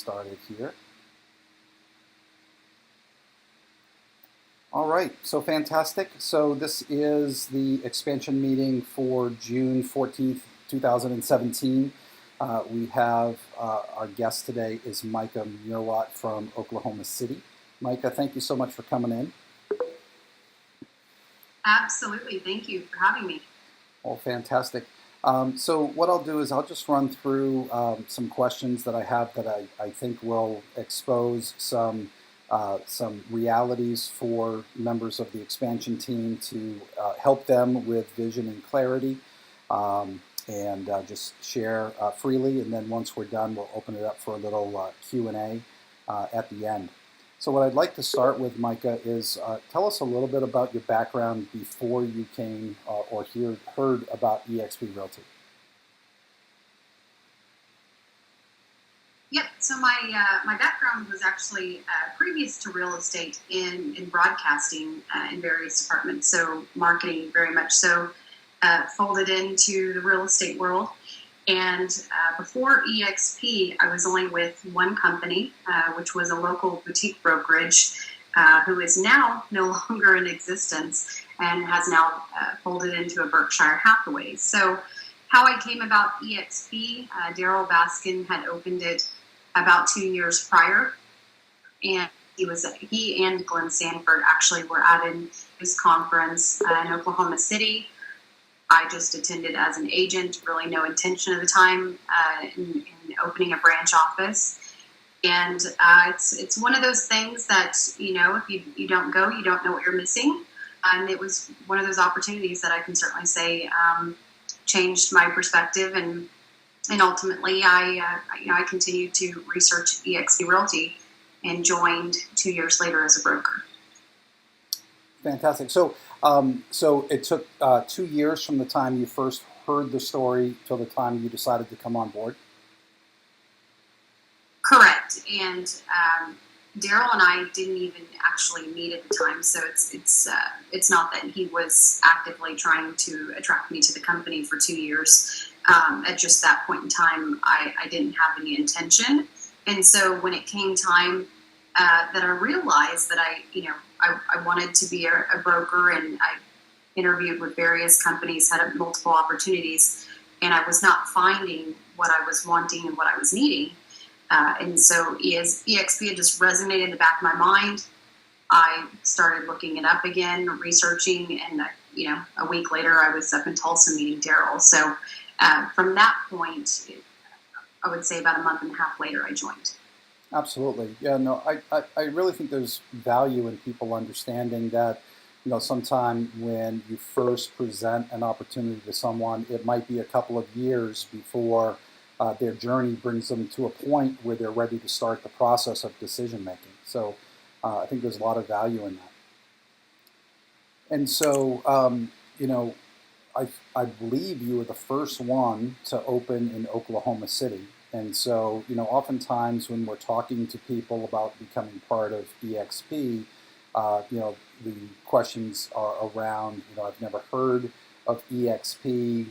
started here. All right, so fantastic. So this is the expansion meeting for June 14th, 2017. We have our guest today is Micah Mruwat from Oklahoma City. Micah, thank you so much for coming in. Absolutely, thank you for having me. Well, fantastic. So what I'll do is I'll just run through some questions that I have that I think will expose some realities for members of the expansion team to help them with vision and clarity, and just share freely. And then once we're done, we'll open it up for a little Q&A at the end. So what I'd like to start with, Micah, is tell us a little bit about your background before you came or heard about eXp Realty. Yep, so my background was actually previous to real estate in broadcasting in various departments, so marketing very much so, folded into the real estate world. And before eXp, I was only with one company, which was a local boutique brokerage, who is now no longer in existence and has now folded into a Berkshire Hathaway. So how I came about eXp, Daryl Baskin had opened it about 2 years prior, and he and Glenn Sanford actually were at his conference in Oklahoma City. I just attended as an agent, really no intention at the time in opening a branch office. And it's one of those things that, you know, if you don't go, you don't know what you're missing. And it was one of those opportunities that I can certainly say changed my perspective. And ultimately, I continued to research eXp Realty and joined 2 years later as a broker. Fantastic. So it took 2 years from the time you first heard the story till the time you decided to come on board? Correct. And Daryl and I didn't even actually meet at the time, so it's not that he was actively trying to attract me to the company for 2 years. At just that point in time, I didn't have any intention. And so when it came time that I realized that I wanted to be a broker, and I interviewed with various companies, had multiple opportunities, and I was not finding what I was wanting and what I was needing. And so eXp had just resonated in the back of my mind. I started looking it up again, researching, and a week later I was up in Tulsa meeting Daryl. So from that point, I would say about a month and a half later, I joined. Absolutely. Yeah, no, I really think there's value in people understanding that, sometime when you first present an opportunity to someone, it might be a couple of years before their journey brings them to a point where they're ready to start the process of decision making. So I think there's a lot of value in that. And so, I believe you were the first one to open in Oklahoma City. And so, oftentimes when we're talking to people about becoming part of eXp, the questions are around, I've never heard of eXp,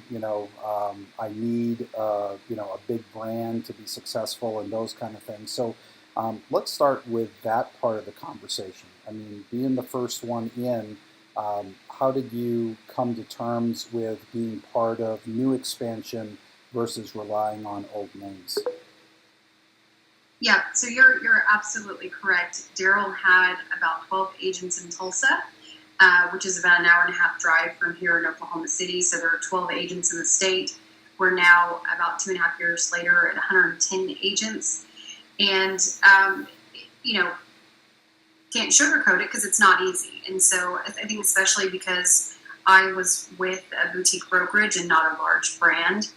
I need, a big brand to be successful and those kind of things. So let's start with that part of the conversation. I mean, being the first one in, how did you come to terms with being part of new expansion versus relying on old names? Yeah, so you're absolutely correct. Daryl had about 12 agents in Tulsa, which is about an hour and a half drive from here in Oklahoma City. So there are 12 agents in the state. We're now about 2.5 years later at 110 agents. And, can't sugarcoat it because it's not easy. And so I think especially because I was with a boutique brokerage and not a large brand,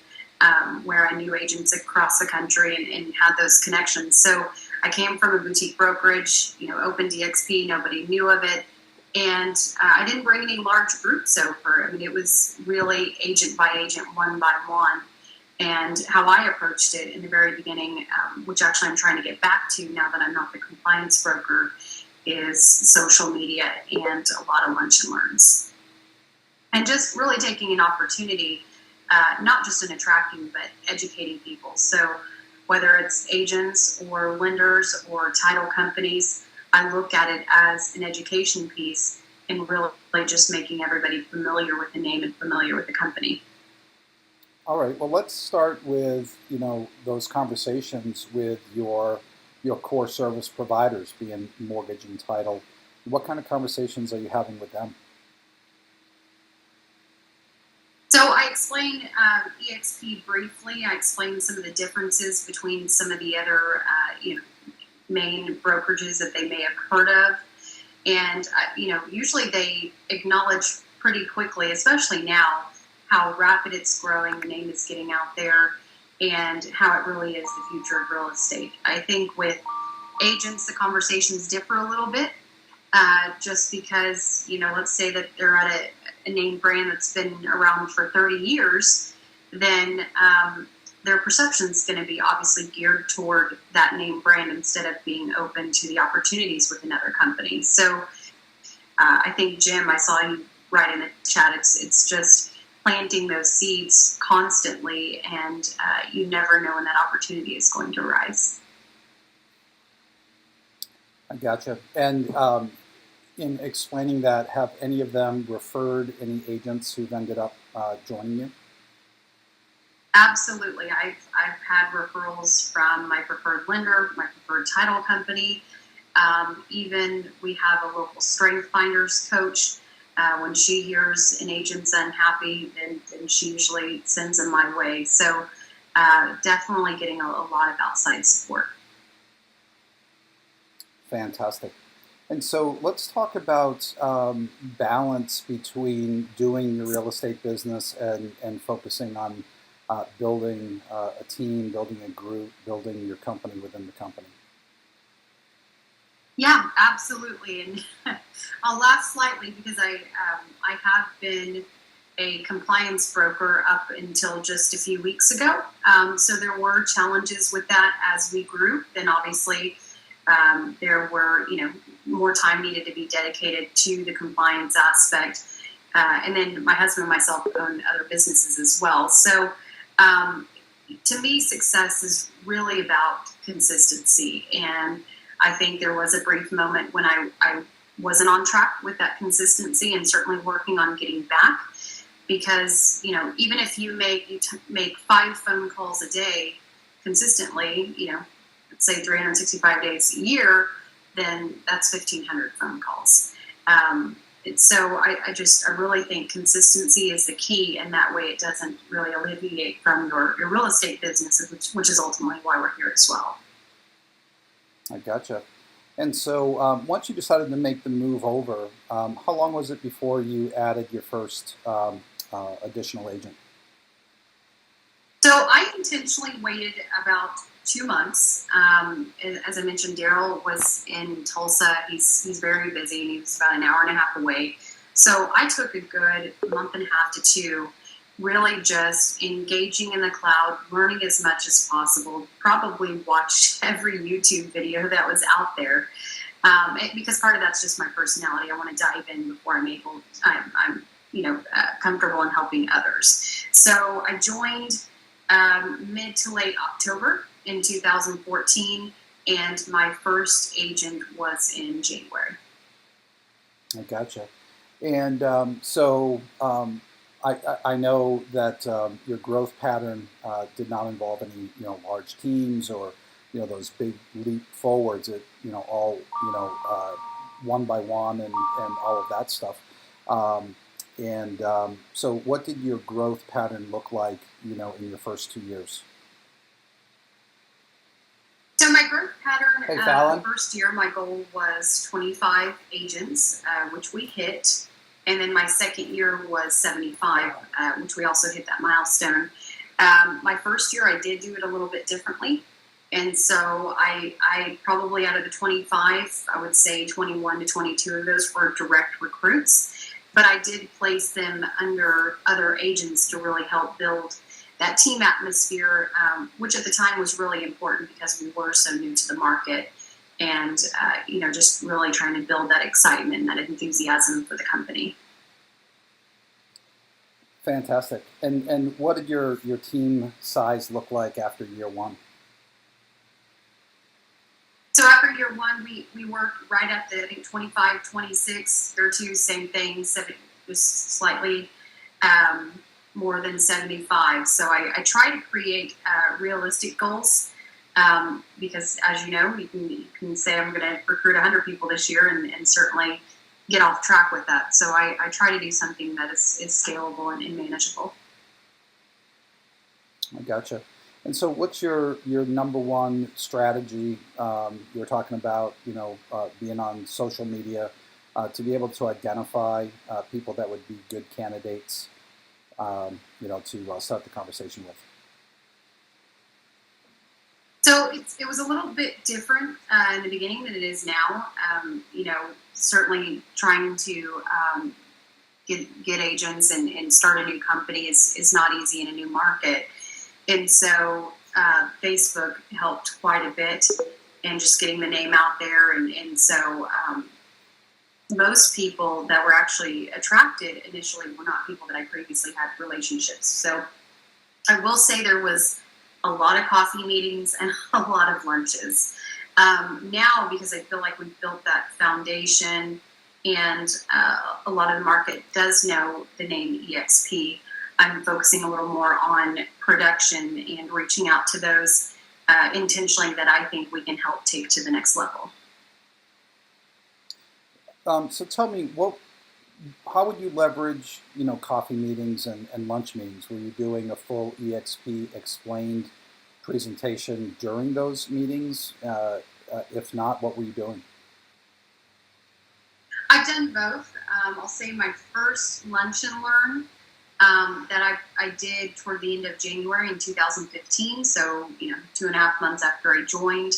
where I knew agents across the country and had those connections. So I came from a boutique brokerage, opened eXp, nobody knew of it. And I didn't bring any large groups over. I mean, it was really agent by agent, one by one. And how I approached it in the very beginning, which actually I'm trying to get back to now that I'm not the compliance broker, is social media and a lot of lunch and learns. And just really taking an opportunity, not just in attracting, but educating people. So whether it's agents or lenders or title companies. I look at it as an education piece and really just making everybody familiar with the name and familiar with the company. All right. Well, let's start with those conversations with your core service providers, being mortgage and title. What kind of conversations are you having with them? So I explained EXP briefly. I explained some of the differences between some of the other main brokerages that they may have heard of. And, usually they acknowledge pretty quickly, especially now, how rapid it's growing, the name is getting out there, and how it really is the future of real estate. I think with agents, the conversations differ a little bit, just because, let's say that they're at a name brand that's been around for 30 years, then their perception is going to be obviously geared toward that name brand instead of being open to the opportunities within other companies. So I think, Jim, I saw you write in the chat, it's just planting those seeds constantly, and you never know when that opportunity is going to arise. I gotcha. And in explaining that, have any of them referred any agents who've ended up joining you? Absolutely. I've had referrals from my preferred lender, my preferred title company. Even we have a local strength finders coach. When she hears an agent's unhappy, then she usually sends them my way. So definitely getting a lot of outside support. Fantastic. And so let's talk about balance between doing your real estate business and focusing on building a team, building a group, building your company within the company. Yeah, absolutely. And I'll laugh slightly because I have been a compliance broker up until just a few weeks ago. So there were challenges with that as we grew. Then obviously there were, more time needed to be dedicated to the compliance aspect. And then my husband and myself own other businesses as well. So to me, success is really about consistency. And I think there was a brief moment when I wasn't on track with that consistency, and certainly working on getting back. Because, even if you make 5 phone calls a day consistently, let's say 365 days a year, then that's 1,500 phone calls. So I really think consistency is the key, and that way it doesn't really alleviate from your real estate business, which is ultimately why we're here as well. I gotcha. And so once you decided to make the move over, how long was it before you added your first additional agent? So I intentionally waited about 2 months. As I mentioned, Daryl was in Tulsa. He's very busy, and he was about an hour and a half away. So I took a good month and a half to 2, really just engaging in the cloud, learning as much as possible, probably watched every YouTube video that was out there. Because part of that's just my personality. I want to dive in before I'm comfortable in helping others. So I joined mid to late October in 2014, and my first agent was in January. I gotcha. And I know that your growth pattern did not involve any large teams or those big leap forwards. It all one by one and all of that stuff. So what did your growth pattern look like in your first 2 years? So my growth pattern, Hey, the first year, my goal was 25 agents, which we hit. And then my second year was 75, which we also hit that milestone. My first year, I did do it a little bit differently. And so I probably, out of the 25, I would say 21 to 22 of those were direct recruits. But I did place them under other agents to really help build that team atmosphere, which at the time was really important because we were so new to the market, and just really trying to build that excitement and that enthusiasm for the company. Fantastic. And what did your team size look like after year 1? after year one, we worked right up to, I think, 25, 26. Year two, same thing, just slightly more than 75. So I try to create realistic goals because, as you know, you can say I'm going to recruit 100 people this year and certainly get off track with that. So I try to do something that is scalable and manageable. I gotcha. And so, what's your number one strategy? You were talking about, being on social media to be able to identify people that would be good candidates, to start the conversation with. So it was a little bit different in the beginning than it is now. Certainly trying to get agents and start a new company is not easy in a new market. And so Facebook helped quite a bit and just getting the name out there. And so most people that were actually attracted initially were not people that I previously had relationships. So I will say there was a lot of coffee meetings and a lot of lunches. Now, because I feel like we've built that foundation and a lot of the market does know the name EXP, I'm focusing a little more on production and reaching out to those intentionally that I think we can help take to the next level. So tell me, how would you leverage, coffee meetings and lunch meetings? Were you doing a full EXP explained presentation during those meetings? If not, what were you doing? I've done both. I'll say my first lunch and learn that I did toward the end of January in 2015. So, 2.5 months after I joined,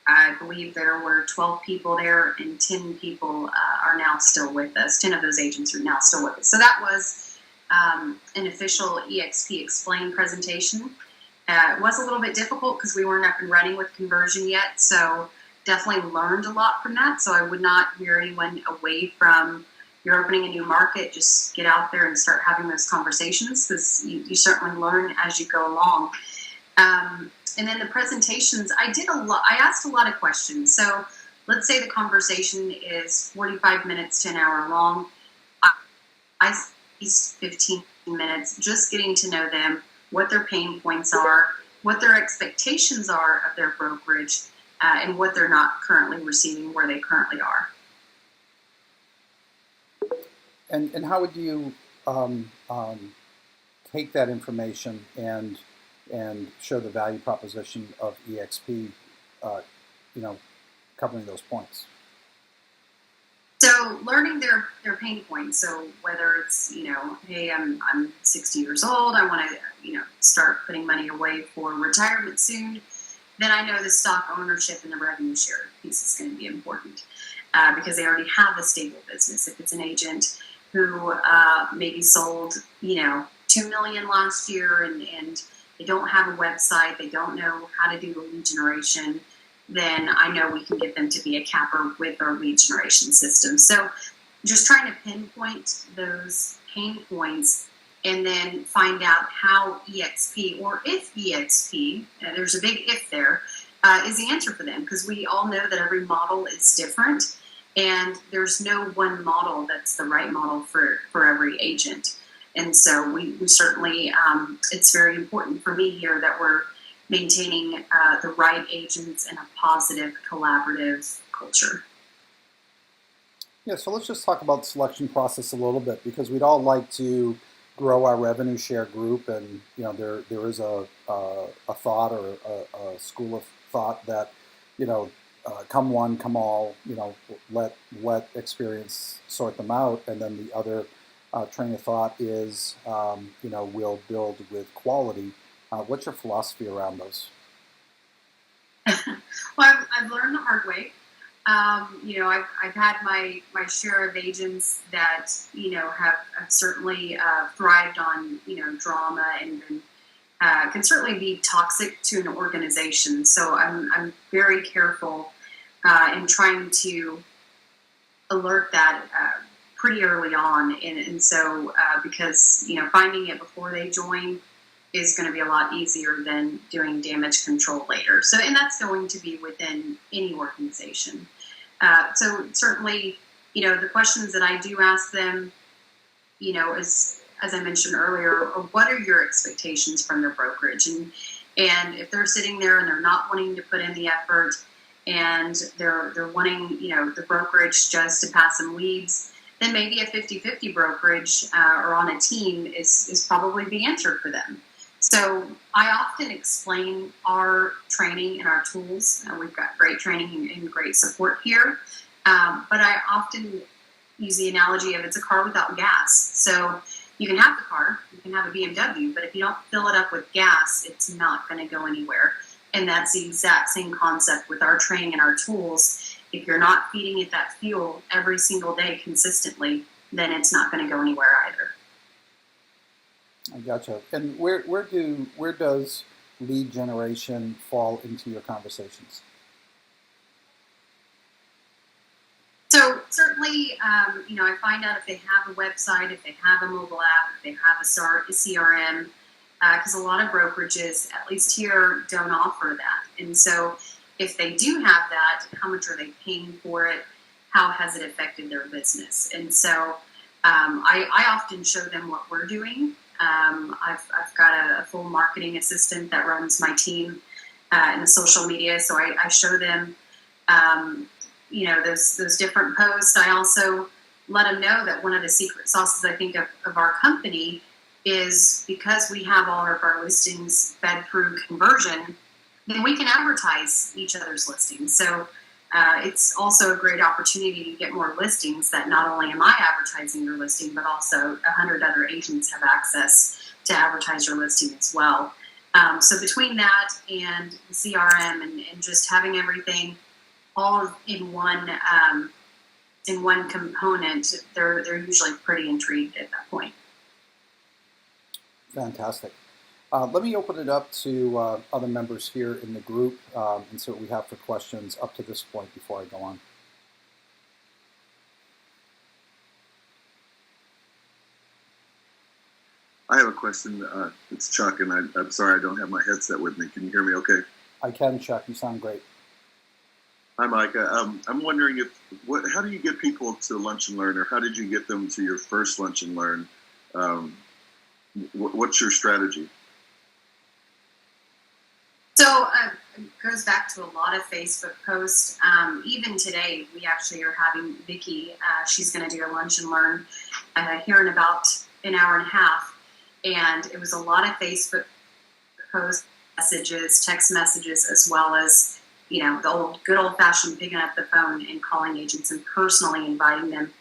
I believe there were 12 people there and 10 people are now still with us. 10 of those agents are now still with us. So that was an official EXP Explain presentation. It was a little bit difficult because we weren't up and running with conversion yet. So definitely learned a lot from that. So I would not veer anyone away from you're opening a new market. Just get out there and start having those conversations because you certainly learn as you go along. And then the presentations, I asked a lot of questions. So let's say the conversation is 45 minutes to an hour long. I spent 15 minutes just getting to know them, what their pain points are, what their expectations are of their brokerage, and what they're not currently receiving, where they currently are. And how would you take that information and show the value proposition of EXP, covering those points? So learning their pain points. So whether it's, hey, I'm 60 years old, I want to, start putting money away for retirement soon, then I know the stock ownership and the revenue share piece is going to be important because they already have a stable business. If it's an agent who maybe sold, 2 million last year and they don't have a website, they don't know how to do the lead generation, then I know we can get them to be a capper with our lead generation system. So just trying to pinpoint those pain points and then find out how EXP, or if EXP, there's a big if there, is the answer for them, because we all know that every model is different and there's no one model that's the right model for every agent. And so we certainly, it's very important for me here that we're maintaining the right agents and a positive, collaborative culture. Yeah, so let's just talk about the selection process a little bit, because we'd all like to grow our revenue share group, and there is a thought or a school of thought that come one, come all. Let experience sort them out, and then the other train of thought is we'll build with quality. What's your philosophy around those? Well, I've learned the hard way. I've had my share of agents that have certainly thrived on drama and can certainly be toxic to an organization. So I'm very careful in trying to alert that pretty early on, and so because finding it before they join is going to be a lot easier than doing damage control later. So, and that's going to be within any organization. So certainly, the questions that I do ask them, as I mentioned earlier, are what are your expectations from their brokerage? And if they're sitting there and they're not wanting to put in the effort, and they're wanting, the brokerage just to pass some leads, then maybe a 50-50 brokerage or on a team is probably the answer for them. So I often explain our training and our tools. We've got great training and great support here. But I often use the analogy of it's a car without gas. So you can have the car, you can have a BMW, but if you don't fill it up with gas, it's not going to go anywhere. And that's the exact same concept with our training and our tools. If you're not feeding it that fuel every single day consistently, then it's not going to go anywhere either. I gotcha. And where does lead generation fall into your conversations? So certainly, I find out if they have a website, if they have a mobile app, if they have a CRM, because a lot of brokerages, at least here, don't offer that. And so if they do have that, how much are they paying for it? How has it affected their business? And so I often show them what we're doing. I've got a full marketing assistant that runs my team in the social media, so I show them those different posts. I also let them know that one of the secret sauces I think of our company is because we have all of our listings fed through conversion, then we can advertise each other's listings. So it's also a great opportunity to get more listings that not only am I advertising your listing, but also 100 other agents have access to advertise your listing as well. So between that and the CRM and just having everything all in one component, they're usually pretty intrigued at that point. Fantastic. Let me open it up to other members here in the group and see what we have for questions up to this point before I go on. I have a question. It's Chuck, and I'm sorry I don't have my headset with me. Can you hear me okay? I can, Chuck. You sound great. Hi, Micah. I'm wondering how do you get people to Lunch and Learn, or how did you get them to your first Lunch and Learn? What's your strategy? So it goes back to a lot of Facebook posts. Even today, we actually are having Vicki. She's going to do a Lunch and Learn here in about an hour and a half. And it was a lot of Facebook posts, messages, text messages, as well as, the good old-fashioned picking up the phone and calling agents and personally inviting them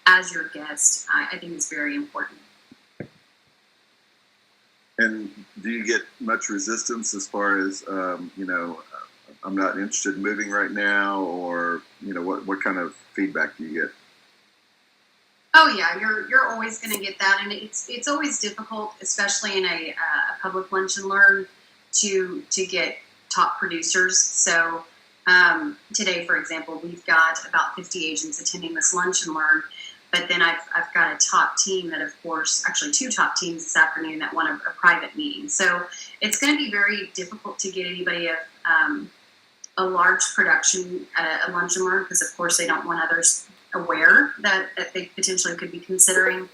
as your guest. I think it's very important. And do you get much resistance as far as, I'm not interested in moving right now, or, what kind of feedback do you get? Oh yeah, you're always going to get that, and it's always difficult, especially in a public Lunch and Learn, to get top producers. So today, for example, we've got about 50 agents attending this Lunch and Learn. But then I've got a top team that, of course, actually two top teams this afternoon that want a private meeting. So it's going to be very difficult to get anybody of a large production at a Lunch and Learn because, of course, they don't want others aware that they potentially could be considering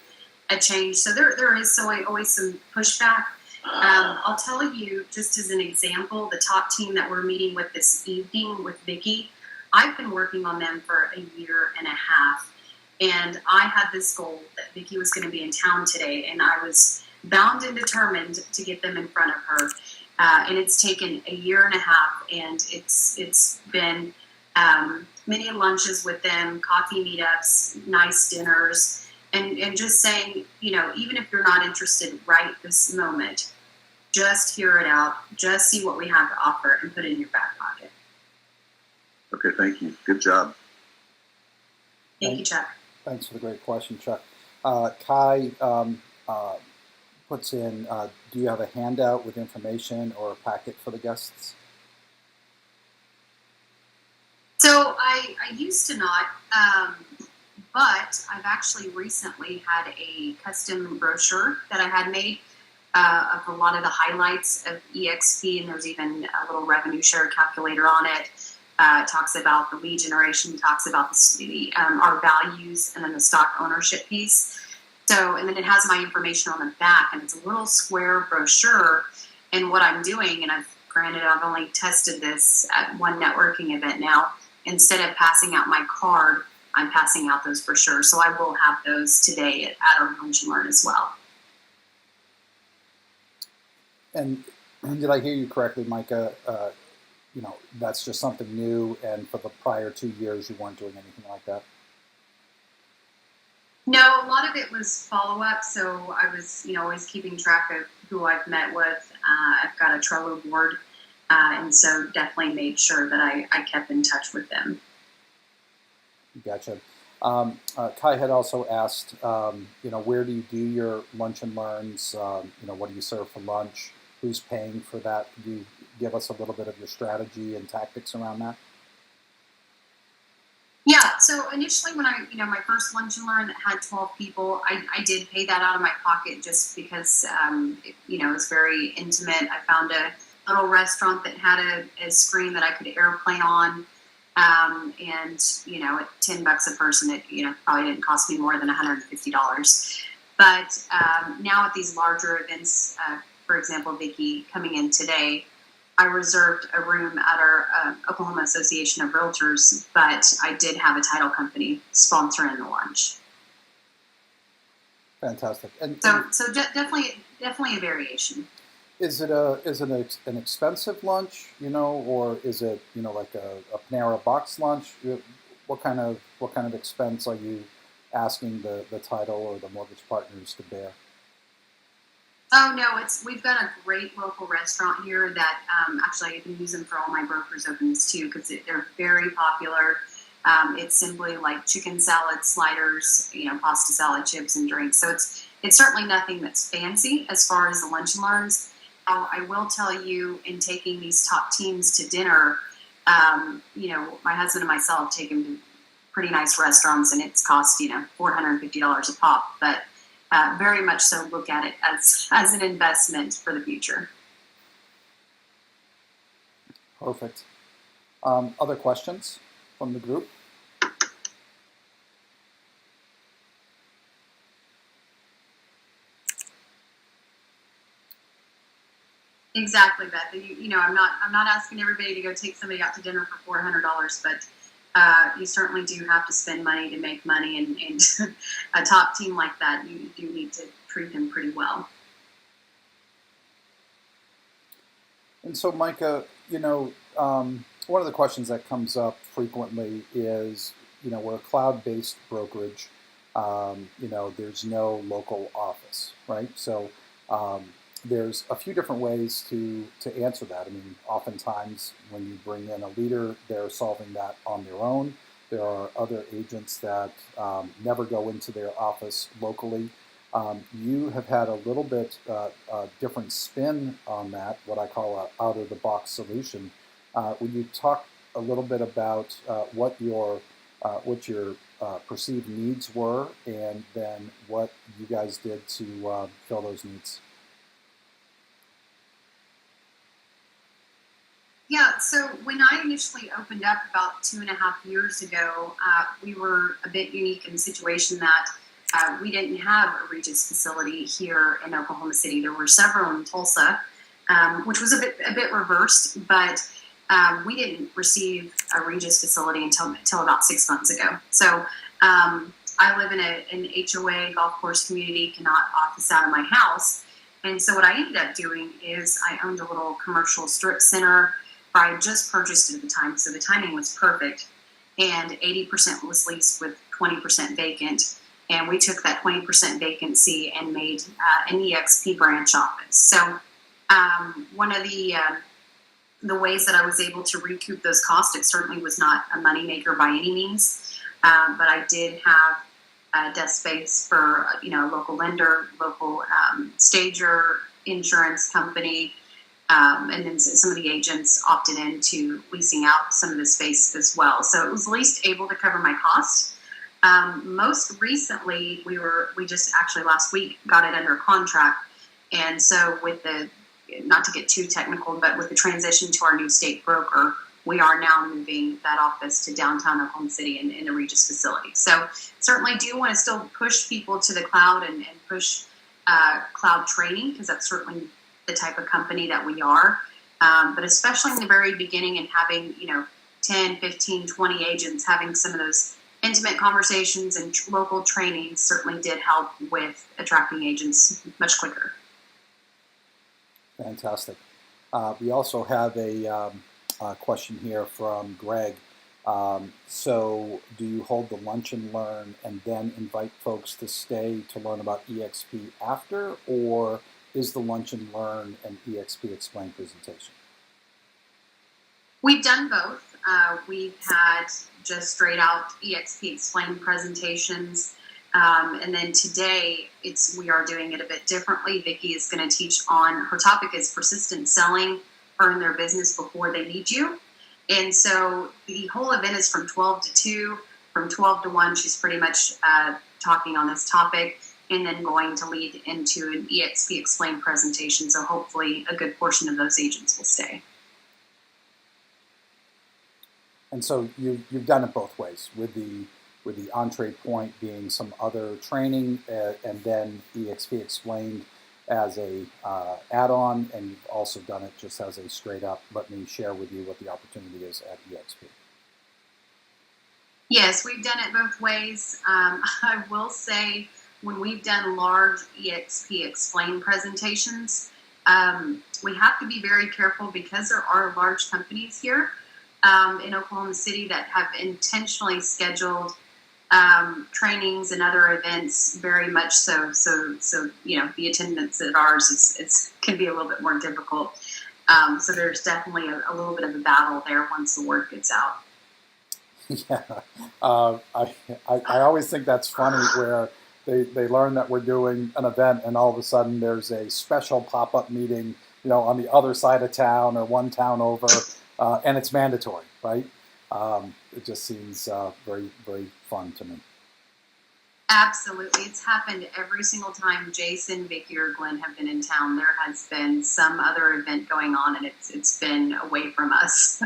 a change. So there is always some pushback. I'll tell you, just as an example, the top team that we're meeting with this evening with Vicki, I've been working on them for a year and a half. And I had this goal that Vicki was going to be in town today, and I was bound and determined to get them in front of her. And it's taken a year and a half, and it's been many lunches with them, coffee meetups, nice dinners, and just saying, even if you're not interested right this moment, just hear it out, just see what we have to offer, and put it in your back pocket. Okay, thank you. Good job. Thank you, Chuck. Thanks for the great question, Chuck. Kai puts in, do you have a handout with information or a packet for the guests? So I used to not, but I've actually recently had a custom brochure that I had made of a lot of the highlights of EXP, and there's even a little revenue share calculator on it. It talks about the lead generation, talks about our values, and then the stock ownership piece. So, and then it has my information on the back, and it's a little square brochure. And what I'm doing, and I've only tested this at one networking event now. Instead of passing out my card, I'm passing out those brochures. So I will have those today at our Lunch and Learn as well. And did I hear you correctly, Micah? That's just something new, and for the prior 2 years, you weren't doing anything like that? No, a lot of it was follow-up. So I was, always keeping track of who I've met with. I've got a Trello board, and so definitely made sure that I kept in touch with them. Gotcha. Kai had also asked, where do you do your lunch and learns? What do you serve for lunch? Who's paying for that? Could you give us a little bit of your strategy and tactics around that? Yeah, so initially when my first Lunch and Learn that had 12 people, I did pay that out of my pocket just because, it was very intimate. I found a little restaurant that had a screen that I could airplane on. And, at $10 a person, it, probably didn't cost me more than $150. But now at these larger events, for example, Vicki coming in today, I reserved a room at our Oklahoma Association of Realtors, but I did have a title company sponsoring the lunch. Fantastic. So definitely a variation. Is it an expensive lunch, or is it like a Panera box lunch? What kind of expense are you asking the title or the mortgage partners to bear? Oh no, we've got a great local restaurant here that actually I can use them for all my brokers opens too because they're very popular. It's simply like chicken salad, sliders, pasta salad, chips, and drinks. So it's certainly nothing that's fancy as far as the Lunch and Learns. I will tell you, in taking these top teams to dinner, my husband and myself have taken to pretty nice restaurants, and it's cost $450 a pop. But very much so look at it as an investment for the future. Perfect. Other questions from the group? Exactly, Beth. I'm not asking everybody to go take somebody out to dinner for $400, but you certainly do have to spend money to make money, and a top team like that, you do need to treat them pretty well. And so, Micah, one of the questions that comes up frequently is, we're a cloud-based brokerage. There's no local office, right? So there's a few different ways to answer that. I mean, oftentimes when you bring in a leader, they're solving that on their own. There are other agents that never go into their office locally. You have had a little bit different spin on that, what I call an out-of-the-box solution. Would you talk a little bit about what your perceived needs were, and then what you guys did to fill those needs? Yeah, so when I initially opened up about 2.5 years ago, we were a bit unique in the situation that we didn't have a Regis facility here in Oklahoma City. There were several in Tulsa, which was a bit reversed, but we didn't receive a Regis facility until about 6 months ago. So I live in an HOA golf course community, cannot office out of my house. And so what I ended up doing is I owned a little commercial strip center. I had just purchased it at the time, so the timing was perfect. And 80% was leased with 20% vacant. And we took that 20% vacancy and made an EXP branch office. So one of the ways that I was able to recoup those costs, it certainly was not a moneymaker by any means, but I did have desk space for a local lender, local stager, insurance company, and then some of the agents opted into leasing out some of the space as well. So it was at least able to cover my cost. Most recently, we just actually last week got it under contract, And so with not to get too technical, but with the transition to our new state broker, we are now moving that office to downtown Oklahoma City in the Regis facility. So certainly do want to still push people to the cloud and push cloud training, because that's certainly the type of company that we are. But especially in the very beginning and having, 10, 15, 20 agents, having some of those intimate conversations and local trainings certainly did help with attracting agents much quicker. Fantastic. We also have a question here from Greg. So do you hold the lunch and learn and then invite folks to stay to learn about EXP after, or is the lunch and learn and EXP Explain presentation? We've done both. We've had just straight out EXP Explain presentations. And then today we are doing it a bit differently. Vicki is going to teach on, her topic is persistent selling, earn their business before they need you. And so the whole event is from 12 to 2, from 12 to 1, she's pretty much talking on this topic, and then going to lead into an EXP Explain presentation. So hopefully a good portion of those agents will stay. And so you've done it both ways, with the entree point being some other training, and then EXP Explained as a add-on, and you've also done it just as a straight up, let me share with you what the opportunity is at EXP. Yes, we've done it both ways. I will say, when we've done large EXP Explain presentations, we have to be very careful, because there are large companies here in Oklahoma City that have intentionally scheduled trainings and other events very much so the attendance at ours can be a little bit more difficult. So there's definitely a little bit of a battle there once the word gets out. Yeah, I always think that's funny, where they learn that we're doing an event, and all of a sudden there's a special pop-up meeting, on the other side of town or one town over, and it's mandatory, right? It just seems very, very fun to me. Absolutely. It's happened every single time Jason, Vicki, or Glenn have been in town. There has been some other event going on, and it's been away from us.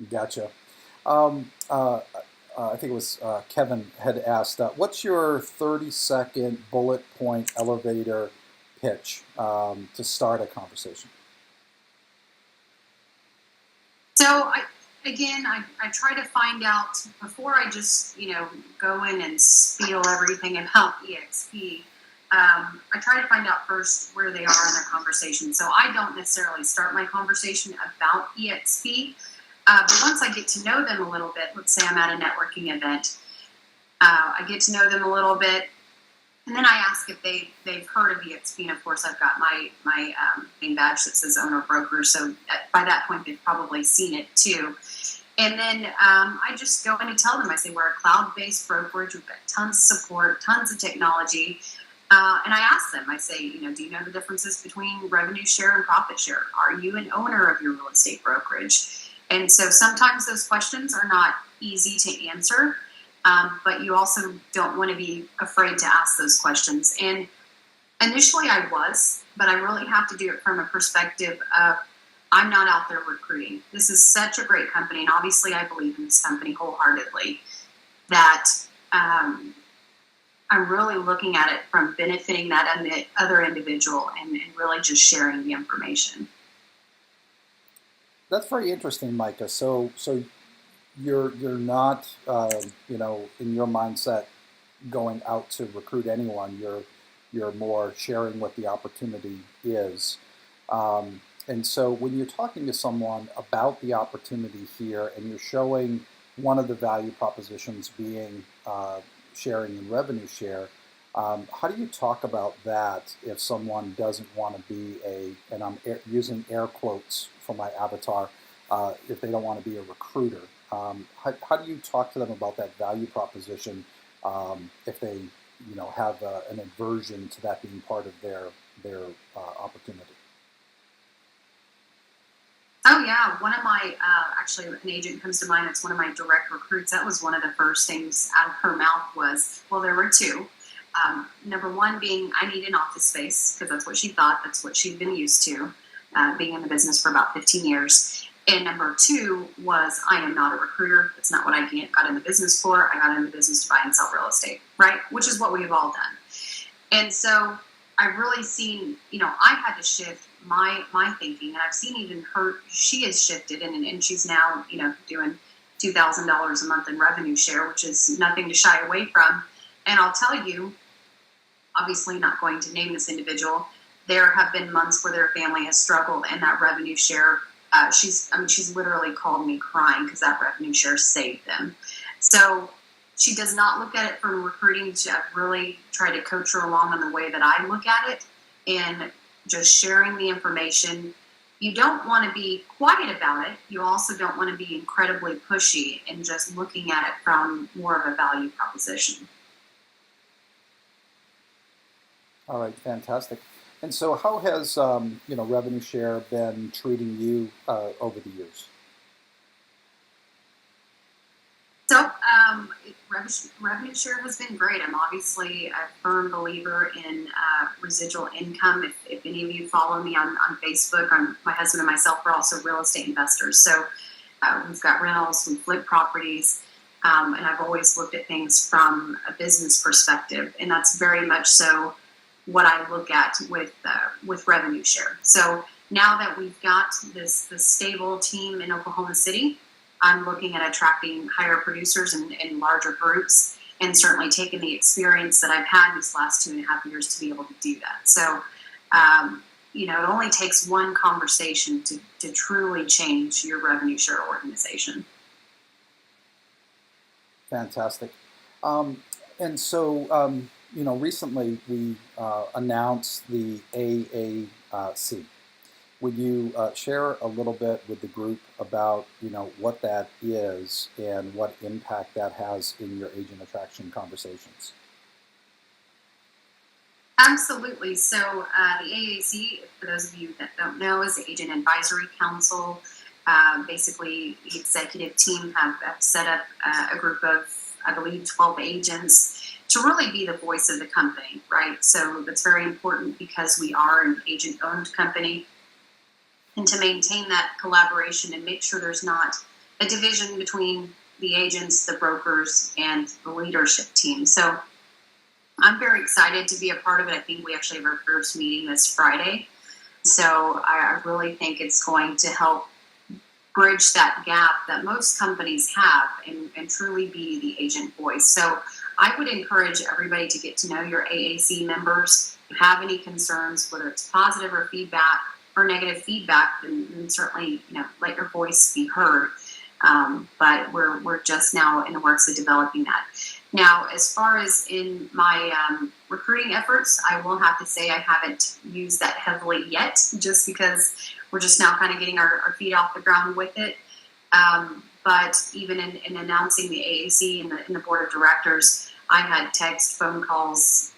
Gotcha. I think it was Kevin had asked, what's your 30-second bullet point elevator pitch to start a conversation? So I try to find out, before I just, go in and spiel everything about EXP. I try to find out first where they are in their conversation. So I don't necessarily start my conversation about EXP. But once I get to know them a little bit, let's say I'm at a networking event, I get to know them a little bit, and then I ask if they've heard of EXP. And of course, I've got my name badge that says owner broker, so by that point they've probably seen it too. And then I just go in and tell them, I say, we're a cloud-based brokerage, we've got tons of support, tons of technology. And I ask them, I say, do you know the differences between revenue share and profit share? Are you an owner of your real estate brokerage? And so sometimes those questions are not easy to answer, but you also don't want to be afraid to ask those questions. And initially I was, but I really have to do it from a perspective of, I'm not out there recruiting. This is such a great company, and obviously I believe in this company wholeheartedly, that I'm really looking at it from benefiting that other individual and really just sharing the information. That's very interesting, Micah. So you're not, in your mindset, going out to recruit anyone. You're more sharing what the opportunity is. And so when you're talking to someone about the opportunity here, and you're showing one of the value propositions being sharing and revenue share, how do you talk about that if someone doesn't want to be and I'm using air quotes for my avatar, if they don't want to be a recruiter? How do you talk to them about that value proposition if they have an aversion to that being part of their opportunity? Oh yeah, one of my, actually an agent comes to mind, it's one of my direct recruits. That was one of the first things out of her mouth was, well, there were two. Number one being I need an office space because that's what she thought, that's what she'd been used to, being in the business for about 15 years. And number two was I am not a recruiter. That's not what I got in the business for. I got in the business to buy and sell real estate, right? Which is what we've all done. And so I've really seen, I had to shift my thinking, and I've seen even her, she has shifted, and she's now, doing $2,000 a month in revenue share, which is nothing to shy away from. And I'll tell you, obviously not going to name this individual, there have been months where their family has struggled, and that revenue share, she's literally called me crying because that revenue share saved them. So she does not look at it from recruiting. I've really tried to coach her along on the way that I look at it and just sharing the information. You don't want to be quiet about it. You also don't want to be incredibly pushy and just looking at it from more of a value proposition. All right, fantastic. And so how has, revenue share been treating you over the years? So revenue share has been great. I'm obviously a firm believer in residual income. If any of you follow me on Facebook, my husband and myself are also real estate investors. So we've got rentals, we flip properties, and I've always looked at things from a business perspective, and that's very much so what I look at with revenue share. So now that we've got this stable team in Oklahoma City, I'm looking at attracting higher producers and larger groups, and certainly taking the experience that I've had these last 2.5 years to be able to do that. So, it only takes one conversation to truly change your revenue share organization. Fantastic. And so, recently we announced the AAC. Would you share a little bit with the group about, what that is and what impact that has in your agent attraction conversations? Absolutely. So the AAC, for those of you that don't know, is the Agent Advisory Council. Basically, the executive team have set up a group of, I believe, 12 agents to really be the voice of the company, right? So that's very important because we are an agent-owned company. And to maintain that collaboration and make sure there's not a division between the agents, the brokers, and the leadership team. So I'm very excited to be a part of it. I think we actually have our first meeting this Friday. So I really think it's going to help bridge that gap that most companies have and truly be the agent voice. So I would encourage everybody to get to know your AAC members. If you have any concerns, whether it's positive or feedback, or negative feedback, then certainly let your voice be heard. But we're just now in the works of developing that. Now, as far as in my recruiting efforts, I will have to say I haven't used that heavily yet, just because we're just now kind of getting our feet off the ground with it. But even in announcing the AAC and the board of directors, I had text, phone calls,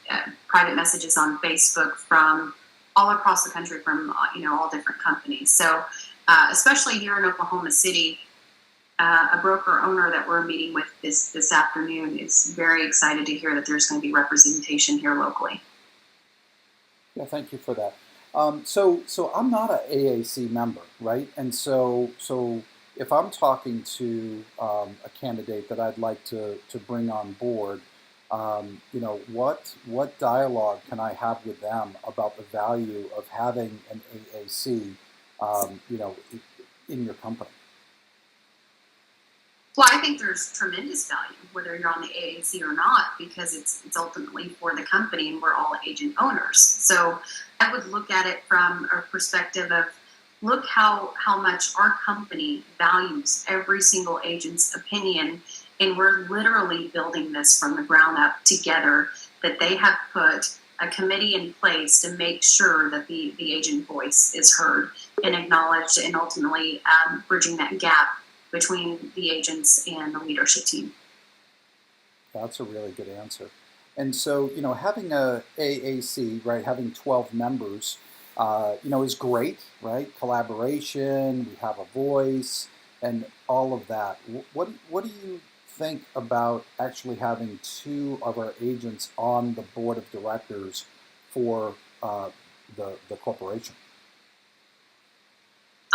private messages on Facebook from all across the country from all different companies. So especially here in Oklahoma City, a broker owner that we're meeting with this afternoon is very excited to hear that there's going to be representation here locally. Yeah, thank you for that. So I'm not an AAC member, right? And so if I'm talking to a candidate that I'd like to bring on board, what dialogue can I have with them about the value of having an AAC, in your company? Well, I think there's tremendous value, whether you're on the AAC or not, because it's ultimately for the company, and we're all agent owners. So I would look at it from a perspective of, look how much our company values every single agent's opinion. And we're literally building this from the ground up together, that they have put a committee in place to make sure that the agent voice is heard and acknowledged, and ultimately bridging that gap between the agents and the leadership team. That's a really good answer. And so, having a AAC, right, having 12 members, is great, right? Collaboration, we have a voice, and all of that. What do you think about actually having two of our agents on the board of directors for the corporation?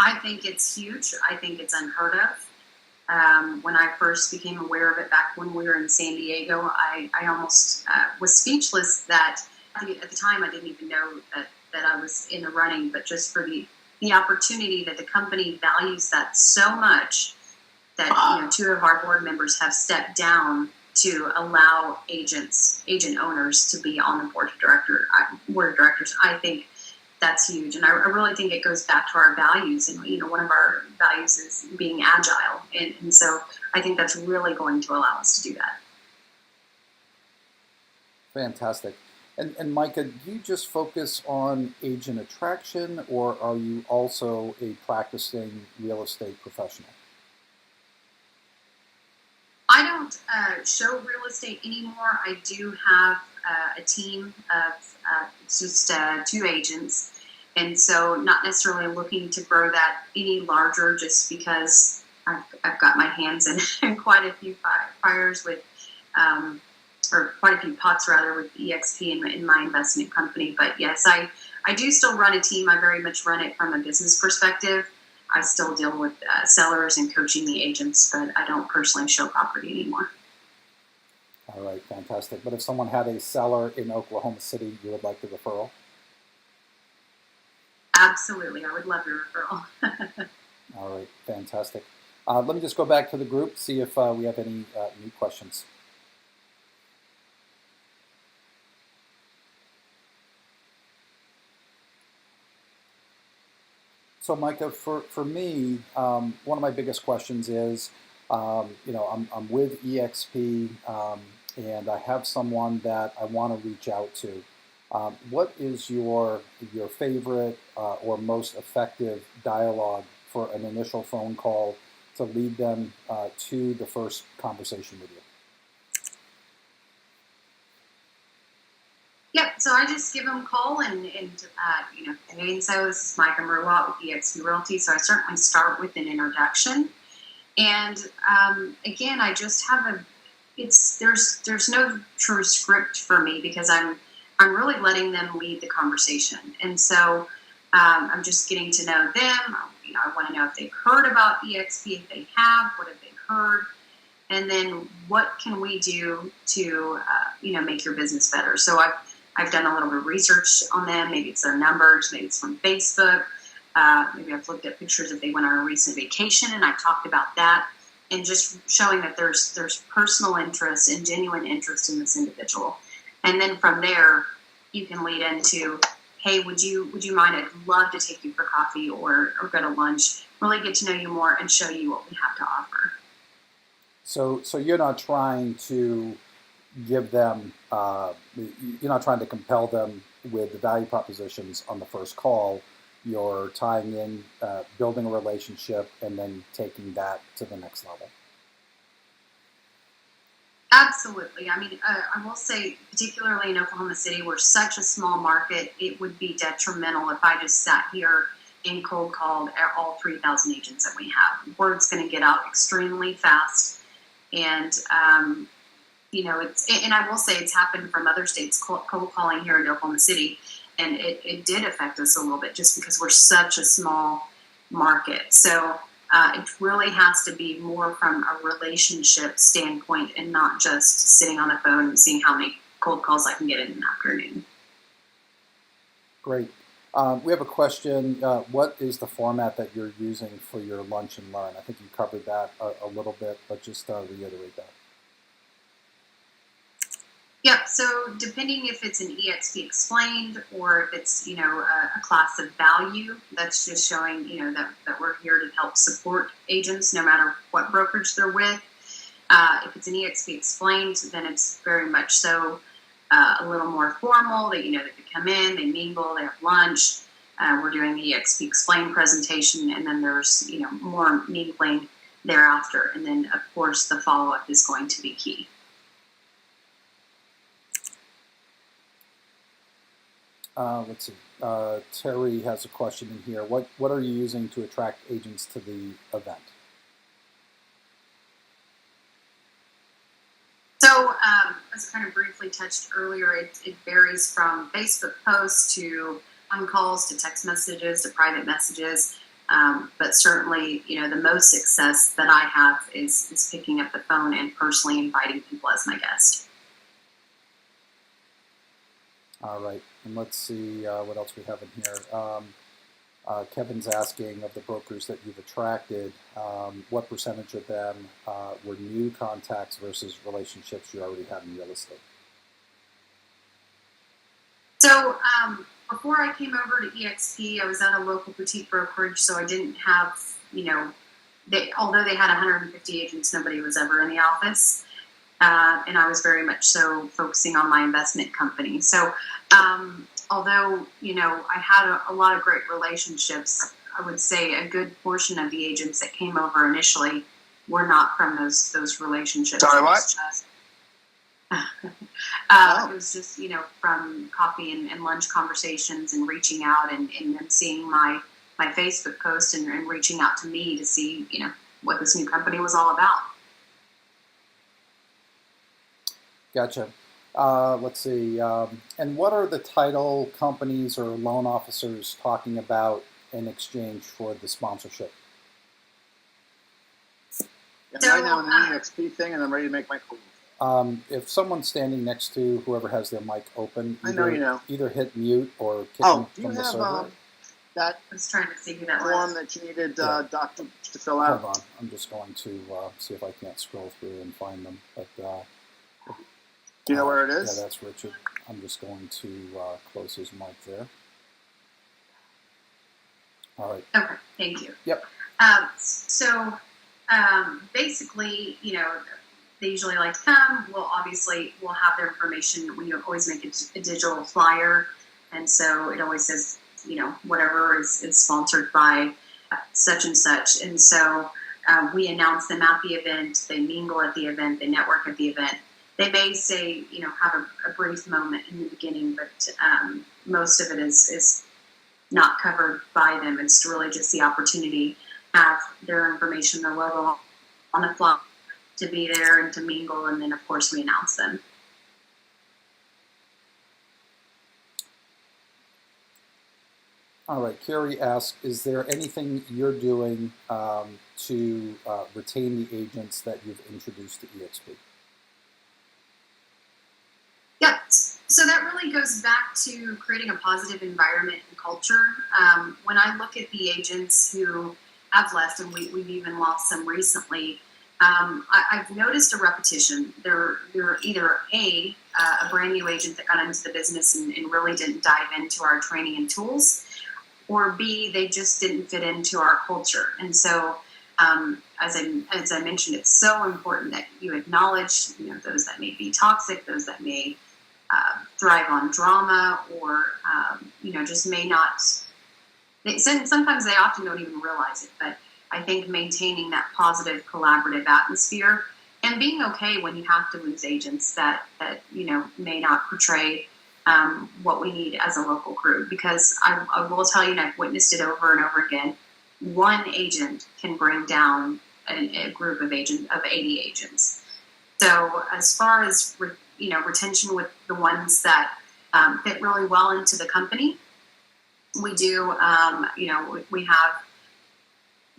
I think it's huge. I think it's unheard of. When I first became aware of it back when we were in San Diego, I almost was speechless that at the time I didn't even know that I was in the running, but just for the opportunity that the company values that so much that two of our board members have stepped down to allow agent owners to be on the board of directors. I think that's huge, and I really think it goes back to our values. And one of our values is being agile, and so I think that's really going to allow us to do that. Fantastic. And Micah, do you just focus on agent attraction, or are you also a practicing real estate professional? I don't show real estate anymore. I do have a team of just 2 agents, and so not necessarily looking to grow that any larger, just because I've got my hands in quite a few fires with, or quite a few pots rather, with EXP in my investment company. But yes, I do still run a team. I very much run it from a business perspective. I still deal with sellers and coaching the agents, but I don't personally show property anymore. All right, fantastic. But if someone had a seller in Oklahoma City, you would like the referral? Absolutely. I would love your referral. All right, fantastic. Let me just go back to the group, see if we have any new questions. So Micah, for me, one of my biggest questions is, I'm with EXP, and I have someone that I want to reach out to. What is your favorite or most effective dialogue for an initial phone call to lead them to the first conversation with you? Yep. So I just give them a call and so this is Micah Mruwat with EXP Realty. So I certainly start with an introduction, and again, I just have there's no true script for me, because I'm really letting them lead the conversation, and so I'm just getting to know them. I want to know if they've heard about EXP. If they have, what have they heard? And then what can we do to make your business better? So I've done a little bit of research on them. Maybe it's their numbers. Maybe it's from Facebook. Maybe I've looked at pictures if they went on a recent vacation, and I talked about that, and just showing that there's personal interest and genuine interest in this individual. And then from there, you can lead into, hey, would you mind? I'd love to take you for coffee or go to lunch. Really get to know you more and show you what we have to offer. So you're not trying to give them, you're not trying to compel them with the value propositions on the first call. You're tying in, building a relationship, and then taking that to the next level. Absolutely. I mean, I will say, particularly in Oklahoma City, we're such a small market, it would be detrimental if I just sat here and cold called all 3,000 agents that we have. Word's going to get out extremely fast. And, and I will say it's happened from other states, cold calling here in Oklahoma City. And it did affect us a little bit just because we're such a small market. So it really has to be more from a relationship standpoint and not just sitting on the phone and seeing how many cold calls I can get in an afternoon. Great. We have a question. What is the format that you're using for your lunch and learn? I think you covered that a little bit, but just reiterate that. Yep. So depending if it's an EXP explained or if it's, a class of value, that's just showing, that we're here to help support agents no matter what brokerage they're with. If it's an EXP explained, then it's very much so a little more formal. That, that they come in, they mingle, they have lunch. We're doing the EXP explained presentation, and then there's, more mingling thereafter. And then, of course, the follow-up is going to be key. Let's see. Terry has a question in here. What are you using to attract agents to the event? So, as I kind of briefly touched earlier, it varies from Facebook posts to phone calls to text messages to private messages. But certainly, the most success that I have is picking up the phone and personally inviting people as my guest. All right, and let's see what else we have in here. Kevin's asking, of the brokers that you've attracted, what percentage of them were new contacts versus relationships you already had in real estate? So before I came over to EXP, I was at a local boutique brokerage, so I didn't have, although they had 150 agents, nobody was ever in the office. And I was very much so focusing on my investment company. So although, I had a lot of great relationships, I would say a good portion of the agents that came over initially were not from those relationships. Sorry, what? It was just, from coffee and lunch conversations and reaching out and them seeing my Facebook post and reaching out to me to see, what this new company was all about. Gotcha. Let's see. And what are the title companies or loan officers talking about in exchange for the sponsorship? Yeah, right now I'm in the EXP thing, and I'm ready to make my call. If someone's standing next to whoever has their mic open, I know you know. Either hit mute or kick them Do from you the server. have that I was trying to see who that form was. that you needed Yeah. Doctor to fill out? Hold on. I'm just going to see if I can't scroll through and find them. But Do you know where it is? Yeah, that's Richard. I'm just going to close his mic there. All right. Okay, thank you. Yep. So basically, they usually like to come. We'll have their information. We always make a digital flyer, and so it always says, whatever is sponsored by such and such. And so we announce them at the event. They mingle at the event. They network at the event. They may say, have a brief moment in the beginning, but most of it is not covered by them. It's really just the opportunity to have their information, their logo on the flyer, to be there and to mingle, and then of course we announce them. All right. Carrie asks, is there anything you're doing to retain the agents that you've introduced to EXP? Yep. So that really goes back to creating a positive environment and culture. When I look at the agents who have left, and we've even lost some recently, I've noticed a repetition. They're either a brand new agent that got into the business and really didn't dive into our training and tools, or B, they just didn't fit into our culture. And so, as I mentioned, it's so important that you acknowledge, those that may be toxic, those that may thrive on drama, or just may not. Sometimes they often don't even realize it, but I think maintaining that positive, collaborative atmosphere and being okay when you have to lose agents that may not portray what we need as a local crew. Because I will tell you, and I've witnessed it over and over again, one agent can bring down a group of 80 agents. So as far as retention with the ones that fit really well into the company, we do. We have.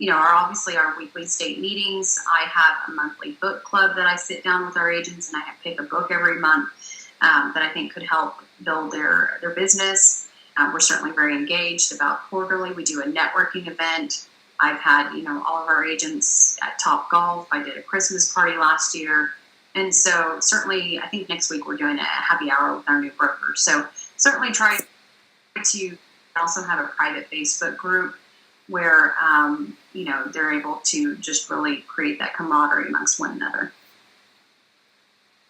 Our weekly state meetings. I have a monthly book club that I sit down with our agents, and I pick a book every month that I think could help build their business. We're certainly very engaged. About quarterly, we do a networking event. I've had, all of our agents at Top Golf. I did a Christmas party last year. And so certainly, I think next week we're doing a happy hour with our new broker. So certainly try to also have a private Facebook group where, they're able to just really create that camaraderie amongst one another.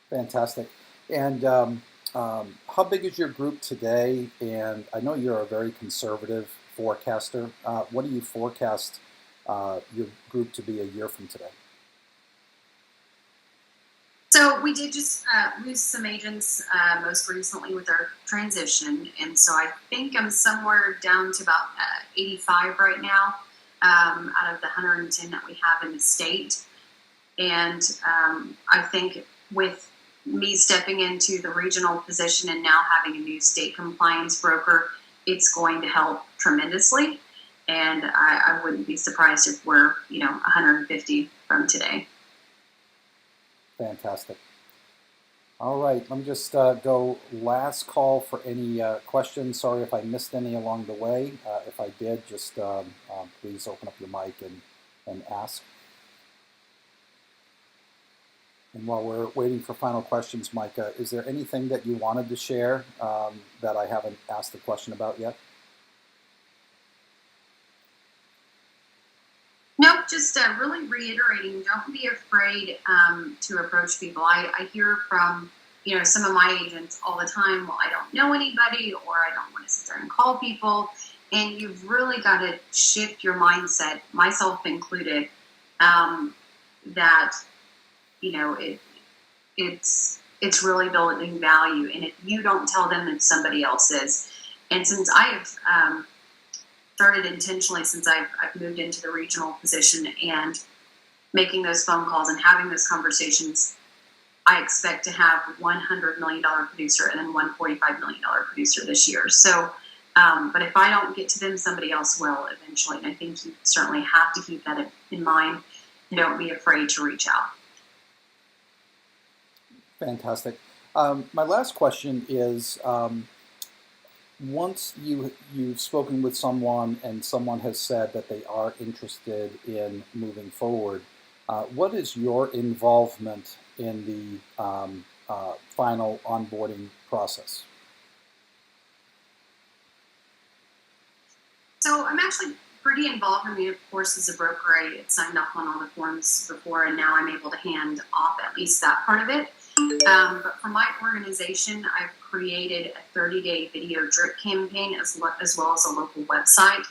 Fantastic. And how big is your group today? And I know you're a very conservative forecaster. What do you forecast your group to be a year from today? So we did just lose some agents most recently with our transition. And so I think I'm somewhere down to about 85 right now out of the 110 that we have in the state. And I think with me stepping into the regional position and now having a new state compliance broker, it's going to help tremendously. And I wouldn't be surprised if we're, 150 from today. Fantastic. All right, let me just go last call for any questions. Sorry if I missed any along the way. If I did, just please open up your mic and ask. And while we're waiting for final questions, Micah, is there anything that you wanted to share that I haven't asked the question about yet? Nope, just really reiterating, don't be afraid to approach people. I hear from, some of my agents all the time, well, I don't know anybody, or I don't want to sit there and call people. And you've really got to shift your mindset, myself included, that, it's really building value. And if you don't tell them, then somebody else is. And since I've started intentionally, since I've moved into the regional position and making those phone calls and having those conversations, I expect to have $100 million producer and then $145 million producer this year. So, but if I don't get to them, somebody else will eventually. And I think you certainly have to keep that in mind. Don't be afraid to reach out. Fantastic. My last question is, once you've spoken with someone and someone has said that they are interested in moving forward, what is your involvement in the final onboarding process? So I'm actually pretty involved. I mean, of course, as a broker, I had signed off on all the forms before, and now I'm able to hand off at least that part of it. But for my organization, I've created a 30-day video drip campaign as well as a local website,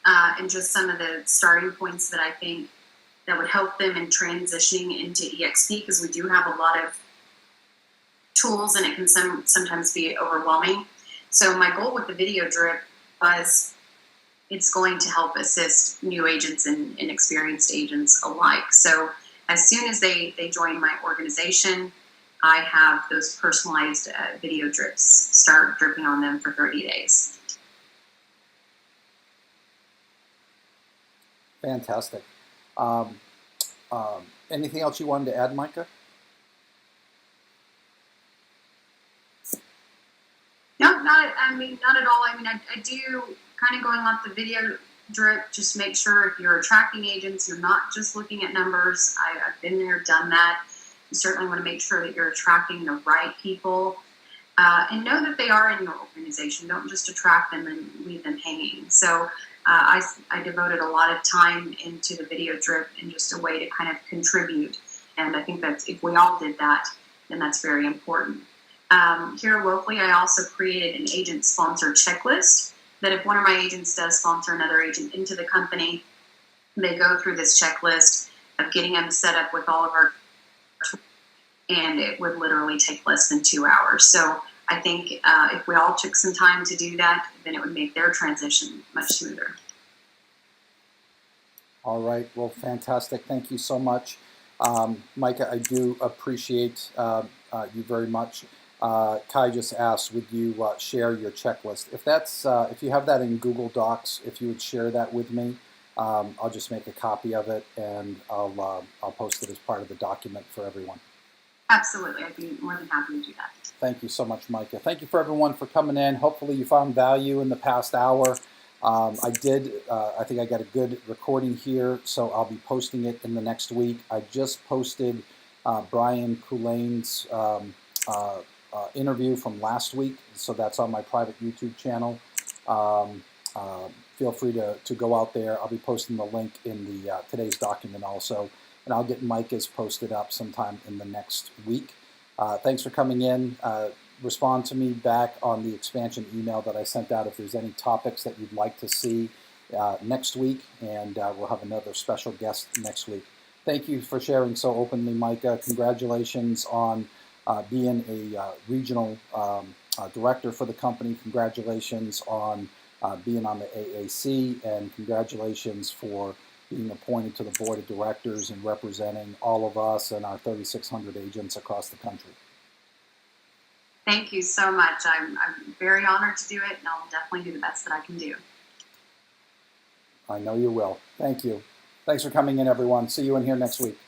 and just some of the starting points that I think that would help them in transitioning into EXP, because we do have a lot of tools and it can sometimes be overwhelming. So my goal with the video drip was it's going to help assist new agents and experienced agents alike. So as soon as they join my organization, I have those personalized video drips start dripping on them for 30 days. Fantastic. Anything else you wanted to add, Micah? No, not at all. I mean, I do kind of going off the video drip, just make sure if you're attracting agents, you're not just looking at numbers. I've been there, done that. You certainly want to make sure that you're attracting the right people, and know that they are in your organization. Don't just attract them and leave them hanging. So I devoted a lot of time into the video drip in just a way to kind of contribute. And I think that if we all did that, then that's very important. Here locally, I also created an agent sponsor checklist that if one of my agents does sponsor another agent into the company, they go through this checklist of getting them set up with all of our tools, and it would literally take less than 2 hours. So I think if we all took some time to do that, then it would make their transition much smoother. All right. Well, fantastic. Thank you so much. Micah, I do appreciate you very much. Kai just asked, would you share your checklist? If you have that in Google Docs, if you would share that with me, I'll just make a copy of it and I'll post it as part of the document for everyone. Absolutely. I'd be more than happy to do that. Thank you so much, Micah. Thank you for everyone for coming in. Hopefully you found value in the past hour. I think I got a good recording here, so I'll be posting it in the next week. I just posted Brian Coulane's interview from last week, so that's on my private YouTube channel. Feel free to go out there. I'll be posting the link in the today's document also, and I'll get Micah's posted up sometime in the next week. Thanks for coming in. Respond to me back on the expansion email that I sent out if there's any topics that you'd like to see next week, and we'll have another special guest next week. Thank you for sharing so openly, Micah. Congratulations on being a regional director for the company. Congratulations on being on the AAC, and congratulations for being appointed to the board of directors and representing all of us and our 3,600 agents across the country. Thank you so much. I'm very honored to do it, and I'll definitely do the best that I can do. I know you will. Thank you. Thanks for coming in, everyone. See you in here next week.